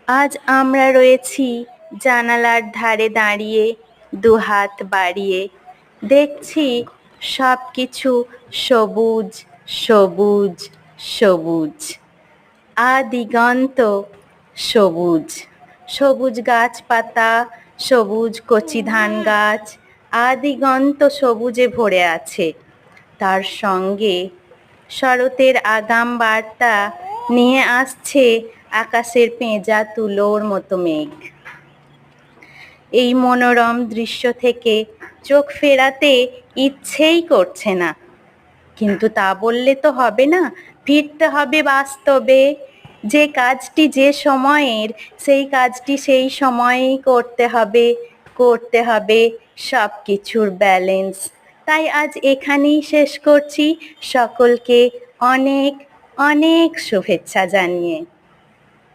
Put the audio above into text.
আজ আমরা রয়েছি জানালার ধারে দাঁড়িয়ে, দুহাত বাড়িয়ে দেখছি সব কিছু সবুজ সবুজ সবুজ। আদিগন্ত সবুজ, সবুজ গাছপাতা, সবুজ কচি ধান গাছ, আদিগন্ত সবুজে ভরে আছে। তার সঙ্গে শরতের আগাম বার্তা নিয়ে আসছে আকাশের পেঁজা তুলোর মতো মেঘ। এই মনোরম দৃশ্য থেকে চোখ ফেরাতে ইচ্ছেই করছে না, কিন্তু তা বললে তো হবে না, ফিরতে হবে বাস্তবে। যে কাজটি যে সময়ের, সেই কাজটি সেই সময়েই করতে হবে, করতে হবে সব কিছুর ব্যালেন্স। তাই আজ এখানেই শেষ করছি, সকলকে অনেক অনেক শুভেচ্ছা জানিয়ে।